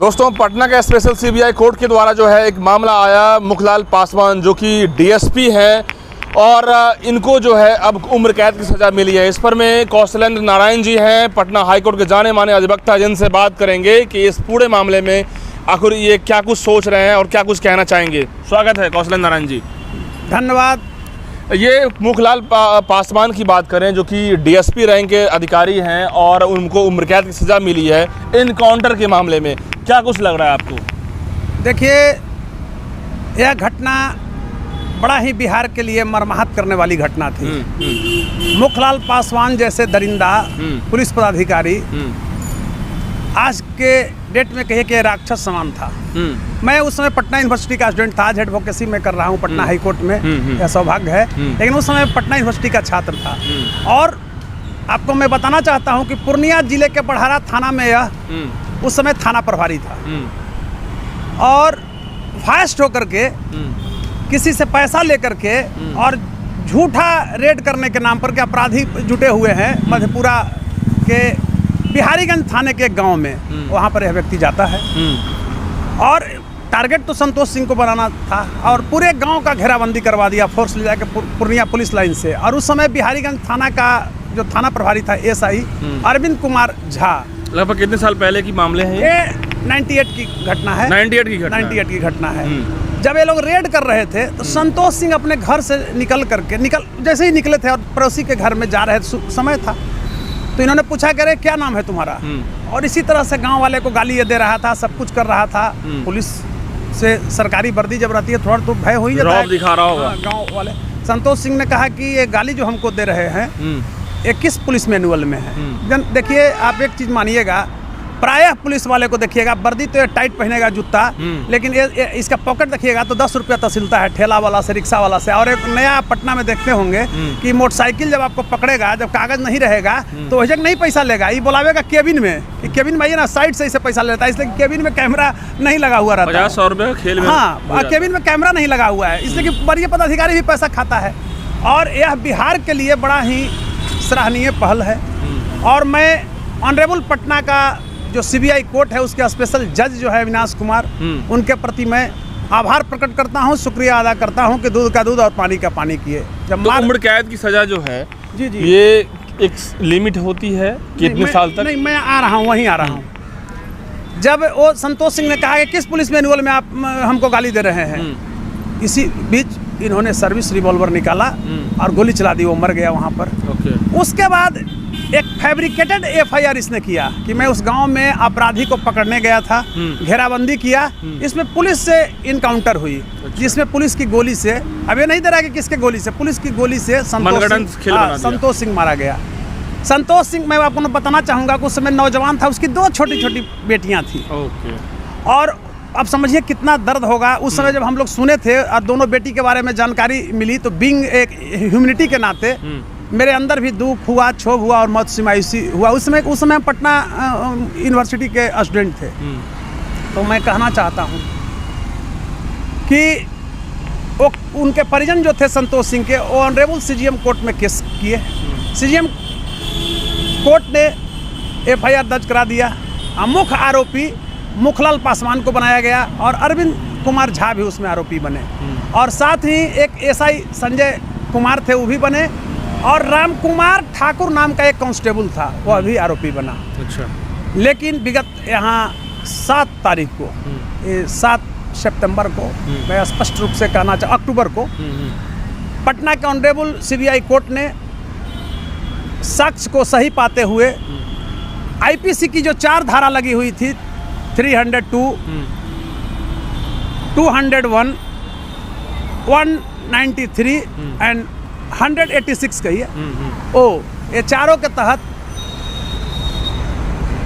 दोस्तों, पटना के special CBI court के द्वारा जो है एक मामला आया मुखलाल पासवान जो कि डीएसपी हैं और इनको जो है अब उम्र कैद की सज़ा मिली है। इस पर में कौशलेंद्र नारायण जी हैं, पटना हाईकोर्ट के जाने माने अधिवक्ता, जिनसे बात करेंगे कि इस पूरे मामले में आखिर ये क्या कुछ सोच रहे हैं और क्या कुछ कहना चाहेंगे। स्वागत है कौशलेंद्र नारायण जी। धन्यवाद। ये मुखलाल पासवान की बात करें जो कि डीएसपी रैंक के अधिकारी हैं और उनको उम्र कैद की सज़ा मिली है इनकाउंटर के मामले में, क्या कुछ लग रहा है आपको? देखिए, यह घटना बड़ा ही बिहार के लिए मर्माहत करने वाली घटना थी। मुखलाल पासवान जैसे दरिंदा पुलिस पदाधिकारी आज के डेट में कहे कि राक्षस समान था। मैं उस समय पटना यूनिवर्सिटी का स्टूडेंट था, एडवोकेसी में कर रहा हूँ पटना हाई कोर्ट में, यह सौभाग्य है। लेकिन उस समय पटना यूनिवर्सिटी का छात्र था और आपको मैं बताना चाहता हूँ कि पूर्णिया जिले के बढ़ारा थाना में यह उस समय थाना प्रभारी था और फास्ट होकर के किसी से पैसा लेकर के और झूठा रेड करने के नाम पर के अपराधी जुटे हुए हैं मधेपुरा के बिहारीगंज थाने के एक गांव में। वहां पर यह व्यक्ति जाता है और टारगेट तो संतोष सिंह को बनाना था और पूरे गांव का घेराबंदी करवा दिया फोर्स ले जाकर पूर्णिया पुलिस लाइन से। और उस समय बिहारीगंज थाना का जो थाना प्रभारी था एसआई अरविंद कुमार झा। लगभग कितने साल पहले की मामले हैं ये? 98 की घटना है। 98 की घटना है। जब ये लोग रेड कर रहे थे तो संतोष सिंह अपने घर से जैसे ही निकले थे और पड़ोसी के घर में जा रहे समय था तो इन्होंने पूछा कि अरे क्या नाम है तुम्हारा? और इसी तरह से गांव वाले को गाली ये दे रहा था, सब कुछ कर रहा था। पुलिस से सरकारी वर्दी जब रहती है थोड़ा तो भय हो ही जाता है, दिखा रहा होगा गांव वाले। संतोष सिंह ने कहा कि ये गाली जो हमको दे रहे हैं ये किस पुलिस मैनुअल में है? देखिए, आप एक चीज मानिएगा, प्रायः पुलिस वाले को देखिएगा वर्दी तो ये टाइट पहनेगा जूता, लेकिन ये इसका पॉकेट देखिएगा तो 10 रुपया तहसीलता है ठेला वाला से, रिक्शा वाला से। और एक नया पटना में देखते होंगे कि मोटरसाइकिल जब आपको पकड़ेगा, जब कागज नहीं रहेगा तो वही जगह नहीं पैसा लेगा, ये बुलावेगा केबिन में, केबिन में आइए ना, साइड से इसे पैसा लेता है, इसलिए केबिन में कैमरा नहीं लगा हुआ रहता है। 50 रुपये खेल में, हाँ, केबिन में कैमरा नहीं लगा हुआ है, इसलिए कि वरीय पदाधिकारी भी पैसा खाता है। और यह बिहार के लिए बड़ा ही सराहनीय पहल है। और मैं ऑनरेबल पटना का जो सीबीआई कोर्ट है उसके स्पेशल जज जो है अविनाश कुमार, उनके प्रति मैं आभार प्रकट करता हूं, शुक्रिया अदा करता हूं कि दूध का दूध और पानी का पानी किए। जब तो उम्र कैद की सजा जो है जी ये एक लिमिट होती है कितने साल तक? नहीं, मैं आ रहा हूं, वहीं आ रहा हूं। जब वो संतोष सिंह ने कहा कि किस पुलिस मैनुअल में आप हमको गाली दे रहे हैं, इसी बीच इन्होंने सर्विस रिवॉल्वर निकाला और गोली चला दी, वो मर गया वहाँ पर। उसके बाद एक फैब्रिकेटेड एफआईआर इसने किया कि मैं उस गांव में अपराधी को पकड़ने गया था, घेराबंदी किया, इसमें पुलिस से इनकाउंटर हुई, जिसमें पुलिस की गोली से, अब ये नहीं दे रहा कि किसके गोली से, पुलिस की गोली से संतोष सिंह मारा गया। संतोष सिंह, मैं आपको बताना चाहूँगा कि उस समय नौजवान था, उसकी 2 छोटी छोटी बेटियाँ थी। और अब समझिए कितना दर्द होगा उस समय जब हम लोग सुने थे और दोनों बेटी के बारे में जानकारी मिली, तो बीइंग एक ह्यूमैनिटी के नाते मेरे अंदर भी दुख हुआ, क्षोभ हुआ और मौत से मायूसी हुआ। उस समय पटना यूनिवर्सिटी के स्टूडेंट थे। तो मैं कहना चाहता हूँ कि वो उनके परिजन जो थे संतोष सिंह के, वो ऑनरेबल सीजीएम कोर्ट में केस किए। सीजीएम कोर्ट ने एफआईआर दर्ज करा दिया। मुख्य आरोपी मुखलाल पासवान को बनाया गया और अरविंद कुमार झा भी उसमें आरोपी बने और साथ ही एक एसआई संजय कुमार थे, वो भी बने, और राम कुमार ठाकुर नाम का एक कांस्टेबल था, वह भी आरोपी बना। अच्छा। लेकिन विगत यहाँ 7 तारीख को, 7 सितंबर को, मैं स्पष्ट रूप से कहना अक्टूबर को, पटना के ऑनरेबल सीबीआई कोर्ट ने साक्ष्य को सही पाते हुए आईपीसी की जो 4 धारा लगी हुई थी, 302, 201, 193 एंड 186 कहिए, ये चारों के तहत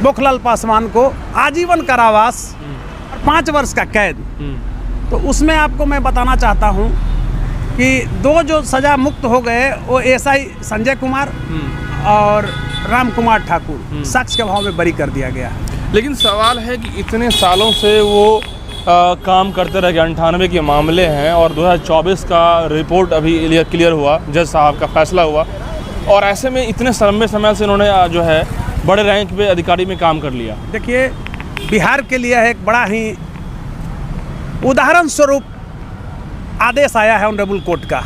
मुखलाल पासवान को आजीवन कारावास और 5 वर्ष का कैद। तो उसमें आपको मैं बताना चाहता हूँ कि 2 जो सजा मुक्त हो गए वो एसआई संजय कुमार और राम कुमार ठाकुर साक्ष्य के अभाव में बरी कर दिया गया। लेकिन सवाल है कि इतने सालों से वो काम करते रहे, 98 के मामले हैं और 2024 का रिपोर्ट अभी क्लियर हुआ, जज साहब का फैसला हुआ, और ऐसे में इतने लंबे समय से इन्होंने जो है बड़े रैंक पे अधिकारी में काम कर लिया। देखिए, बिहार के लिए एक बड़ा ही उदाहरण स्वरूप आदेश आया है ऑनरेबल कोर्ट का,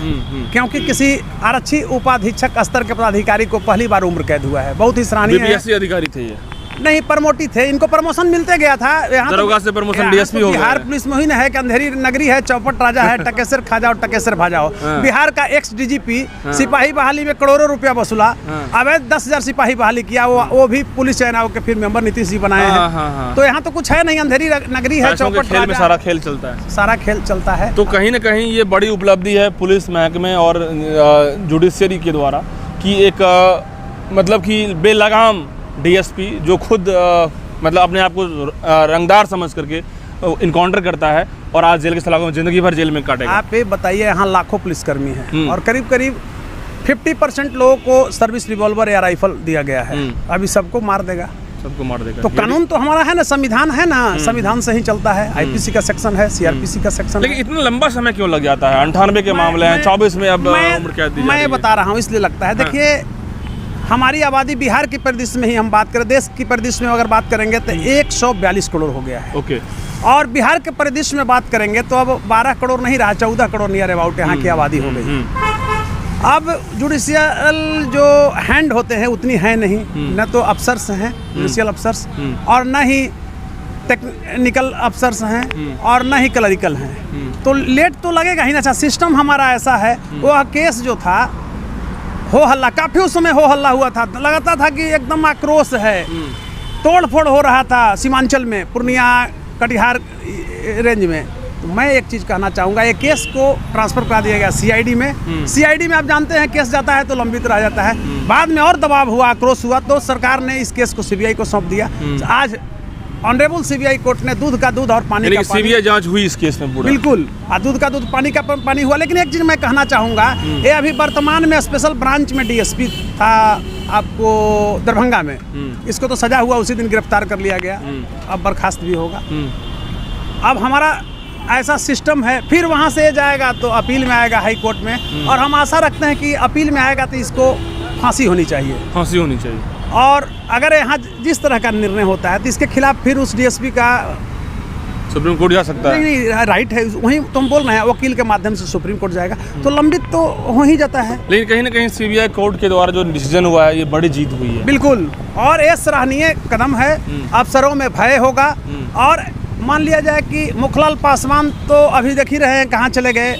क्योंकि किसी आरक्षी उपाधीक्षक स्तर के पदाधिकारी को पहली बार उम्र कैद हुआ है। बहुत ही सराहनीय है। बीपीएससी अधिकारी थे ये? नहीं, प्रमोटी थे, इनको प्रमोशन मिलते गया था। यहाँ दरोगा से प्रमोशन डीएसपी हो गया। बिहार पुलिस में ही ना है कि अंधेरी नगरी है, चौपट राजा है, टकेसर खा जाओ टकेसर भा जाओ। बिहार का एक्स डीजीपी सिपाही बहाली में करोड़ों रुपया वसूला, अब 10,000 सिपाही बहाली किया, वो भी पुलिस चयनाव के फिर मेंबर नीतीश जी बनाए हैं। तो यहाँ तो कुछ है नहीं, अंधेरी नगरी है, चौपट खेल में सारा खेल चलता है, सारा खेल चलता है। तो कहीं ना कहीं ये बड़ी उपलब्धि है पुलिस महकमे और जुडिशरी के द्वारा कि एक मतलब कि बेलगाम डीएसपी जो खुद मतलब अपने आप को रंगदार समझ करके इनकाउंटर करता है और आज जेल के सलाखों में जिंदगी भर जेल में काटेगा। आप ये बताइए, यहाँ लाखों पुलिसकर्मी हैं और करीब करीब 50% लोगों को सर्विस रिवॉल्वर या राइफल दिया गया है। अभी सबको मार देगा, सबको मार देगा। तो कानून तो हमारा है ना, संविधान है ना, संविधान से ही चलता है। आईपीसी का सेक्शन है, सीआरपीसी का सेक्शन। लेकिन इतना लंबा समय क्यों लग जाता है? 98 के मामले हैं, 24 में अब उम्र कैद दी जा रही है। मैं बता रहा हूँ, इसलिए लगता है। देखिए, हमारी आबादी बिहार की परिदृश्य में ही हम बात करें, देश की परिदृश्य में अगर बात करेंगे तो 142 करोड़ हो गया है। ओके। और बिहार के परिदृश्य में बात करेंगे तो अब 12 करोड़ नहीं रहा, 14 करोड़ नियर अबाउट यहाँ की आबादी हो गई। अब जुडिशियल जो हैंड होते हैं उतनी है नहीं, न तो अफसर्स हैं जुडिशियल अफसर्स, और न ही टेक्निकल अफसर्स हैं, और न ही क्लरिकल हैं। तो लेट तो लगेगा ही ना। अच्छा, सिस्टम हमारा ऐसा है, वह केस जो था हो हल्ला, काफी उस समय हो हल्ला हुआ था, लगता था कि एकदम आक्रोश है, तोड़ फोड़ हो रहा था सीमांचल में, पूर्णिया कटिहार रेंज में। तो मैं एक चीज़ कहना चाहूँगा, ये केस को ट्रांसफ़र करा दिया गया सीआईडी में। सीआईडी में आप जानते हैं केस जाता है तो लंबित रह जाता है। बाद में और दबाव हुआ, आक्रोश हुआ, तो सरकार ने इस केस को सीबीआई को सौंप दिया। आज ऑनरेबल सीबीआई कोर्ट ने दूध का दूध और पानी का पानी, सीबीआई जांच हुई इस केस में पूरा, बिल्कुल, दूध का दूध पानी का पानी हुआ। लेकिन एक चीज़ मैं कहना चाहूँगा, ये अभी वर्तमान में स्पेशल ब्रांच में डीएसपी था आपको दरभंगा में, इसको तो सजा हुआ उसी दिन गिरफ्तार कर लिया गया, अब बर्खास्त भी होगा। अब हमारा ऐसा सिस्टम है, फिर वहाँ से जाएगा तो अपील में आएगा हाई कोर्ट में, और हम आशा रखते हैं कि अपील में आएगा तो इसको फांसी होनी चाहिए, फांसी होनी चाहिए। और अगर यहाँ जिस तरह का निर्णय होता है तो इसके खिलाफ फिर उस डीएसपी का सुप्रीम कोर्ट जा सकता है। नहीं, राइट है, वहीं तुम बोल रहे हैं वकील के माध्यम से सुप्रीम कोर्ट जाएगा, तो लंबित तो हो ही जाता है। लेकिन कहीं ना कहीं सीबीआई कोर्ट के द्वारा जो डिसीजन हुआ है, ये बड़ी जीत हुई है। बिल्कुल, और ये सराहनीय कदम है। अफसरों में भय होगा। और मान लिया जाए कि मुखलाल पासवान तो अभी देख ही रहे हैं कहाँ चले गए,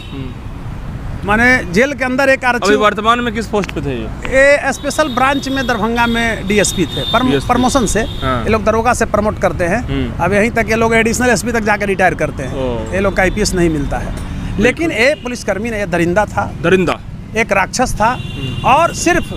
माने जेल के अंदर एक आरक्षी। अभी वर्तमान में किस पोस्ट पे थे ये स्पेशल ब्रांच में दरभंगा में डीएसपी थे, प्रमोशन से। ये लोग दरोगा से प्रमोट करते हैं, अब यहीं तक ये लोग एडिशनल एसपी तक जाकर रिटायर करते हैं। ये लोग का आईपीएस नहीं मिलता है। लेकिन ये पुलिसकर्मी ने, ये दरिंदा था, दरिंदा एक राक्षस था, और सिर्फ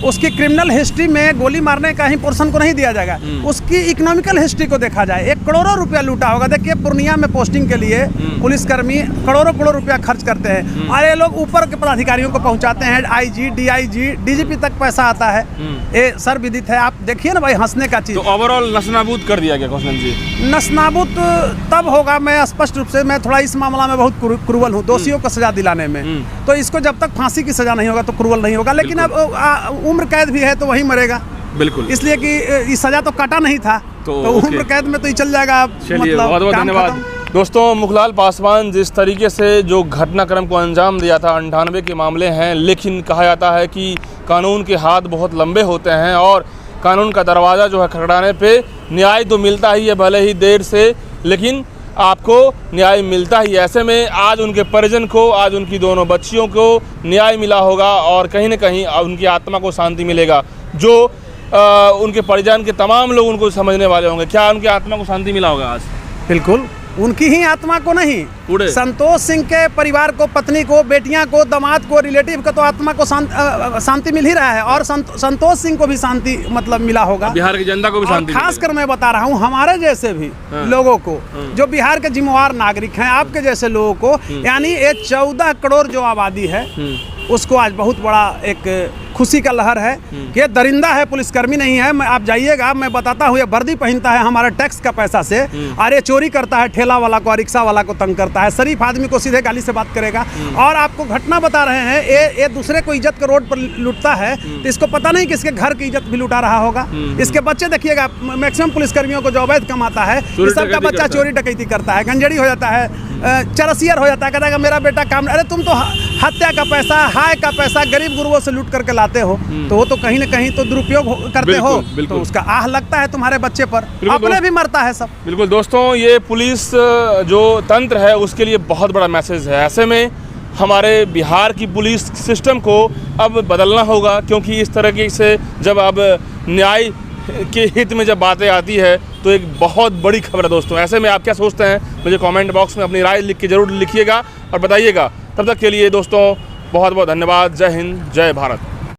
उसकी क्रिमिनल हिस्ट्री में गोली मारने का ही पोर्शन को नहीं दिया जाएगा, उसकी इकोनॉमिकल हिस्ट्री को देखा जाए। 1 करोड़ रुपया लूटा होगा। देखिए, पूर्णिया में पोस्टिंग के लिए पुलिसकर्मी करोड़ों रुपया खर्च करते हैं, और ये लोग ऊपर के पदाधिकारियों को पहुंचाते हैं, आईजी, डीआईजी, डीजीपी तक पैसा आता है। ये सर्वविदित है। आप देखिए ना भाई, हंसने का चीज। तो ओवरऑल नस्तानाबूद कर दिया गया कौशल जी? नस्तानाबूद तब होगा, मैं स्पष्ट रूप से, मैं थोड़ा इस मामला में बहुत क्रूवल हूँ दोषियों को सजा दिलाने में। तो इसको जब तक फांसी की सजा नहीं होगा तो क्रूवल नहीं होगा। लेकिन अब उम्र कैद भी है तो वही मरेगा, बिल्कुल, इसलिए कि इस सजा तो काटा नहीं था, तो उम्र कैद में तो ही चल जाएगा। चलिए, बहुत बहुत धन्यवाद दोस्तों। मुखलाल पासवान जिस तरीके से जो घटनाक्रम को अंजाम दिया था, 98 के मामले हैं, लेकिन कहा जाता है कि कानून के हाथ बहुत लंबे होते हैं और कानून का दरवाज़ा जो है खटखटाने पे न्याय तो मिलता ही है, भले ही देर से, लेकिन आपको न्याय मिलता ही। ऐसे में आज उनके परिजन को, आज उनकी दोनों बच्चियों को न्याय मिला होगा और कहीं न कहीं उनकी आत्मा को शांति मिलेगा। जो उनके परिजन के तमाम लोग उनको समझने वाले होंगे, क्या उनकी आत्मा को शांति मिला होगा आज? बिल्कुल, उनकी ही आत्मा को नहीं, पूरे संतोष सिंह के परिवार को, पत्नी को, बेटियां को, दामाद को, रिलेटिव को तो आत्मा को शांति मिल ही रहा है, और संतोष सिंह को भी शांति मतलब मिला होगा, बिहार की जनता को भी शांति। खासकर मैं बता रहा हूँ हमारे जैसे भी लोगों को, जो बिहार के जिम्मेवार नागरिक हैं, आपके जैसे लोगों को, यानी ये 14 करोड़ जो आबादी है उसको आज बहुत बड़ा एक खुशी का लहर है कि ये दरिंदा है, पुलिसकर्मी नहीं है। मैं आप जाइएगा, मैं बताता हूँ, ये वर्दी पहनता है हमारे टैक्स का पैसा से, और ये चोरी करता है, ठेला वाला को, रिक्शा वाला को तंग करता है, शरीफ आदमी को सीधे गाली से बात करेगा। और आपको घटना बता रहे हैं, ये दूसरे को इज्जत के रोड पर लूटता है, तो इसको पता नहीं कि इसके घर की इज्जत भी लुटा रहा होगा। इसके बच्चे देखिएगा, मैक्सिमम पुलिसकर्मियों को जो अवैध कमाता है, इस सबका बच्चा चोरी डकैती करता है, गंजेड़ी हो जाता है, चरसियर हो जाता है, कहता है कि मेरा बेटा काम। अरे तुम तो हत्या का पैसा, हाय का पैसा गरीब गुरुओं से लूट करके लाते हो, तो वो तो कहीं ना कहीं तो दुरुपयोग करते हो, तो उसका आह लगता है तुम्हारे बच्चे पर, अपने भी मरता है सब। बिल्कुल दोस्तों, ये पुलिस जो तंत्र है उसके लिए बहुत बड़ा मैसेज है। ऐसे में हमारे बिहार की पुलिस सिस्टम को अब बदलना होगा, क्योंकि इस तरह से जब अब न्याय के हित में जब बातें आती है तो एक बहुत बड़ी खबर है दोस्तों। ऐसे में आप क्या सोचते हैं, मुझे कमेंट बॉक्स में अपनी राय लिख के ज़रूर लिखिएगा और बताइएगा। तब तक के लिए दोस्तों बहुत बहुत धन्यवाद। जय हिंद, जय भारत।